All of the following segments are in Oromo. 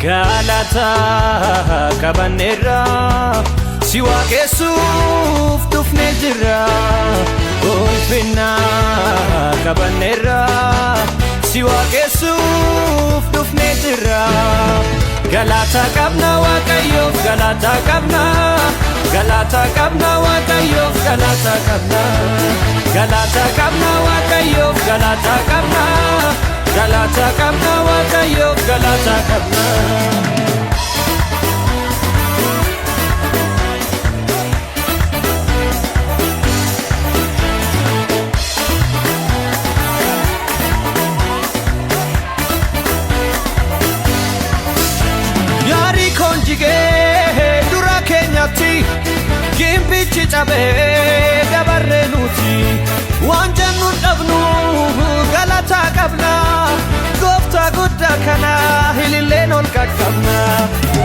galata kabanera siwa kesuf tufne jira ulfina kabanera siwa kesuf tufne jira galata kabna wakayo galata kabna wakayo galata kabna wakayo galata kabna wakayo galata kabna yari konjige dura kenyati gimbichi chabe gabarrenuti wanjanu dabnu galata kabna gofta gudda kana hilile nol kakabna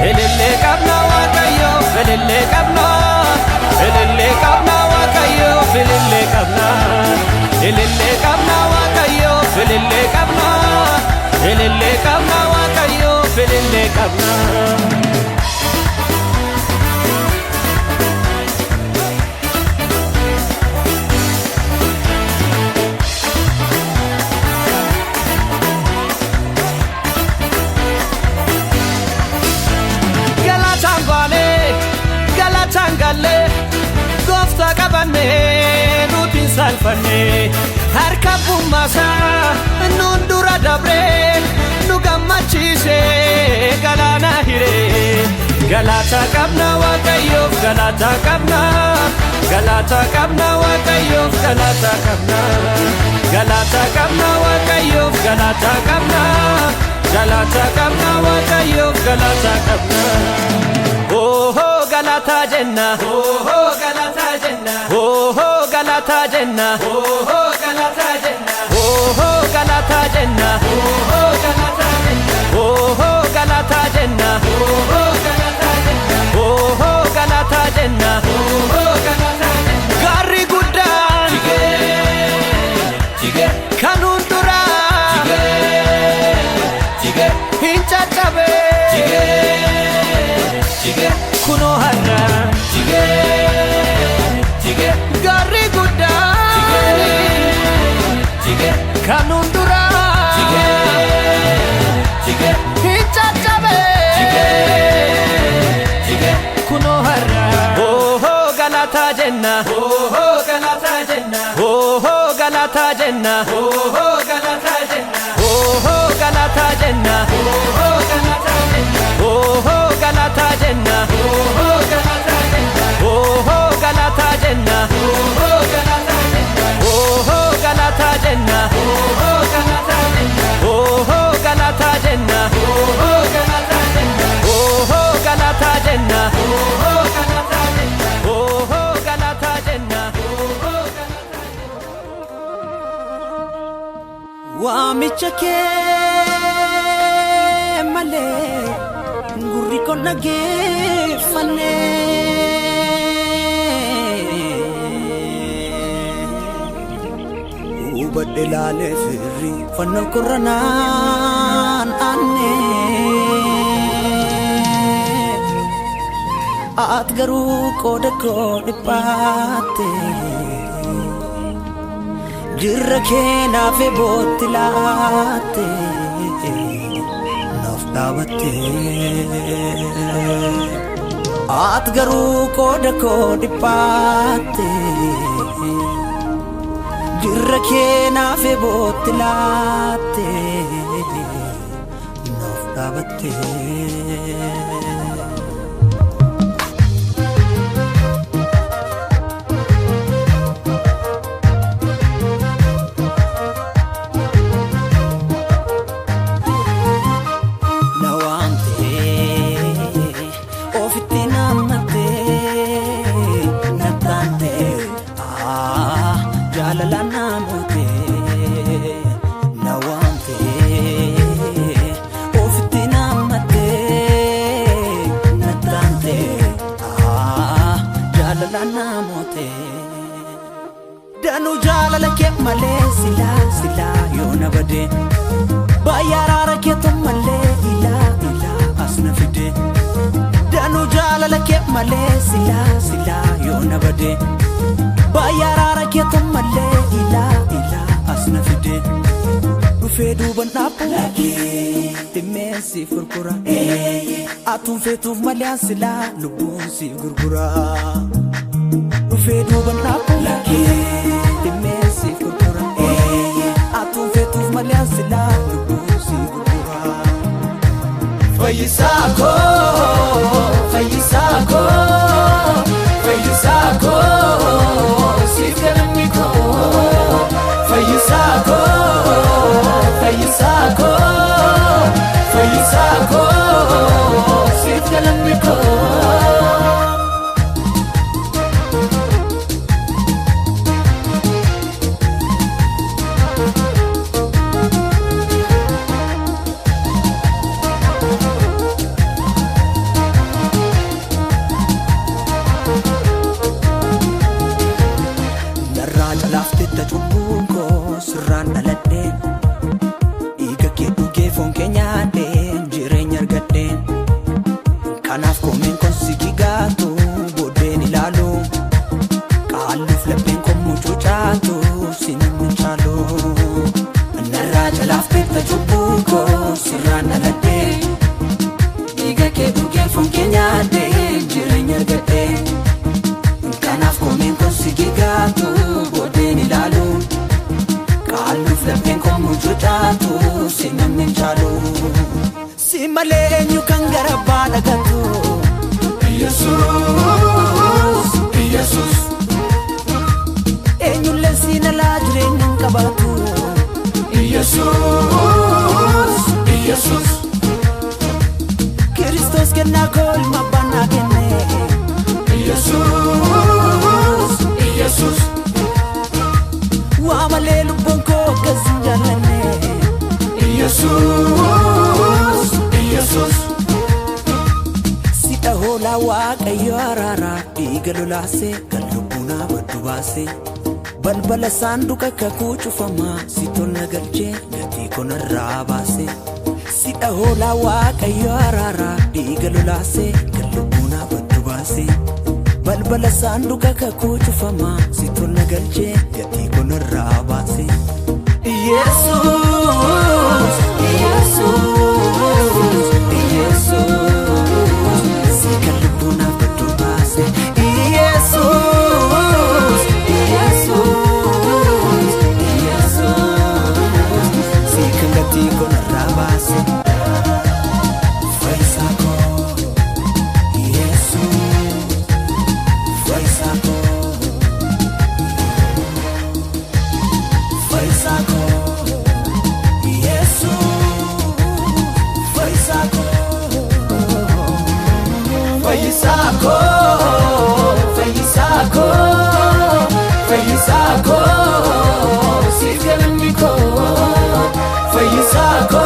hilile kabna wakayo hilile kabna wakayo hilile kabna wakayo hilile kabna wakayo hilile kabna Tangale gofta kabane nutin salfane harkabu masa nundura dabre nugamachise galana hire galata kabna wakayo galata kabna wakayo galata kabna wakayo galata kabna wakayo galata kabna oh galata jenna oh galata jenna oh galata jenna oh galata jenna oh galata jenna oh galata jenna oh galata jenna oh galata jenna oh galata jenna gari gudda jige kanundura jige hincha chabe jige kuno harra jige gari gudda jige kanundura jige hincha chabe jige kuno harra oh galata jenna oh galata jenna oh galata jenna oh galata jenna oh galata jenna oh galata jenna oh galata jenna oh galata jenna oh galata jenna oh galata jenna oh galata jenna oh galata jenna oh galata jenna oh galata jenna oh galata jenna oh galata jenna oh galata jenna wa michake male gurri konna gefane ubadilale firri fanno qur'anan anne at garu koda kode paate jirra kena fe botilate nafdawate at garu koda kode paate jirra kena fe botilate nafdawate Danu jalala ke male sila sila yo nabade bayara ke tum male ila ila male sila yona bade bayara ketum male ila asna fide fedu banapu lagi timesi furkura atun fetu male sila lubun si gurgura fedu banapu lagi timesi furkura atun fetu male sila lubun si gurgura Faisako Sifkanamiko Faisako Sifkanamiko Laftetta chubbuko sirran aladde iga keddu gefon kenyade jireenya argadde kanaf komen konsigi gato boden ilalu qaluf labben komu chuchato sinin chalo narra laftetta chubbuko sirran aladde iga keddu gefon kenyade jireenya argadde kanaf komen konsigi gato ilalu kaluf labben komu chuchato sinamin chalu simale enyu kangara bala gatu Jesus enyu lesina la jrenu kabatu Jesus Kristos kenna kol mabana kenne Jesus Wamale lubonko kazinjalane Jesus Sita hola waaqayyo arara igalolase kalubuna badubase balbala sanduka kakuchufama sitonna galche gati konarra base Sita hola waaqayyo arara igalolase kalubuna badubase balbala sanduka kakuchufama sitonna galche gati konarra base Jesus sikalubuna badubase Jesus sikangati konarra base Faisako Sifkanamiko Faisako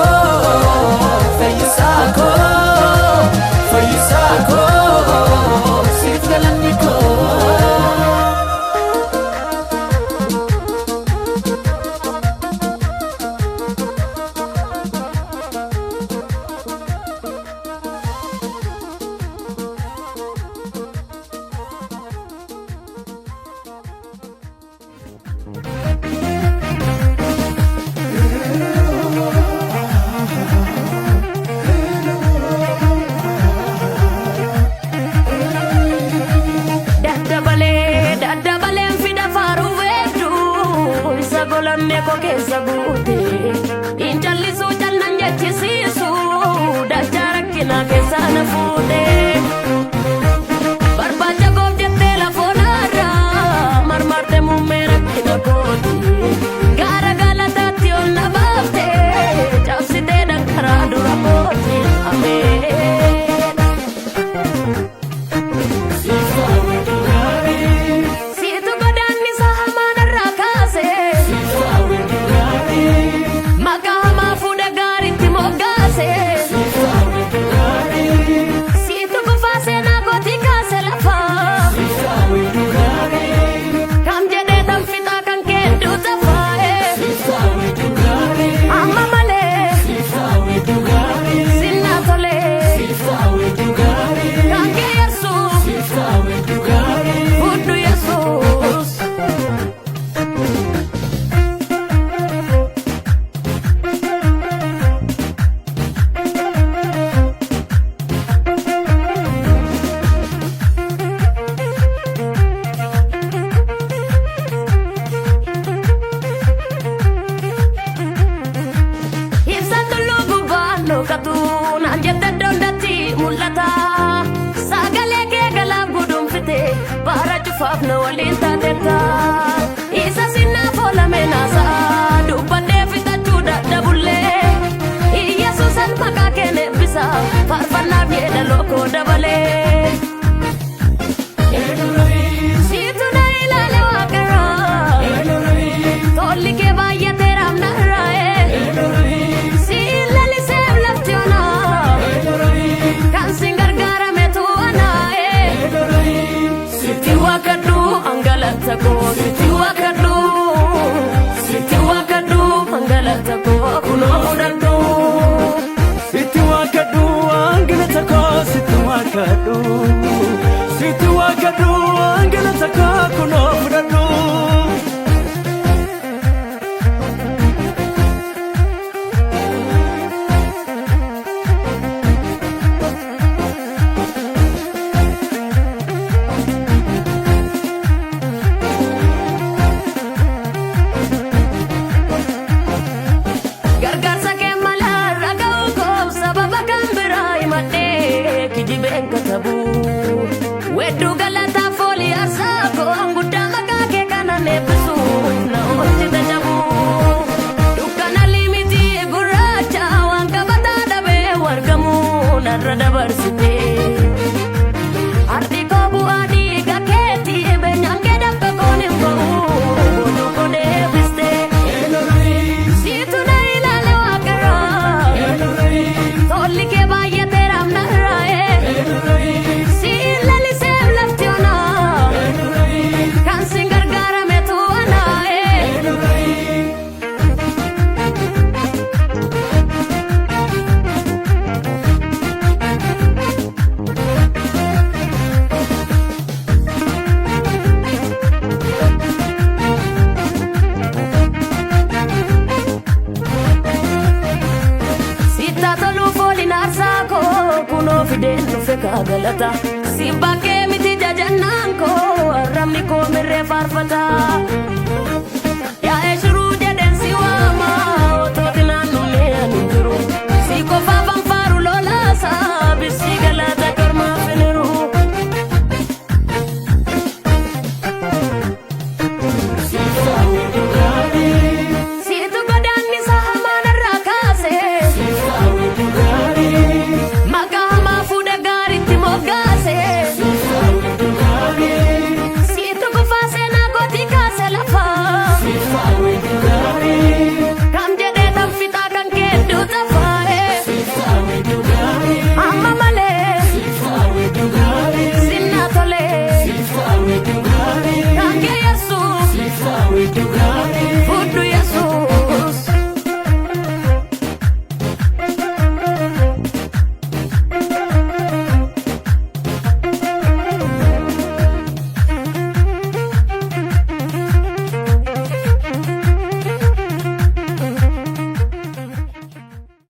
fooliin aarsaa koo kunoo fideen dhufe galata si bakkee miti jajannaan koo arrabni koo mirree faarfata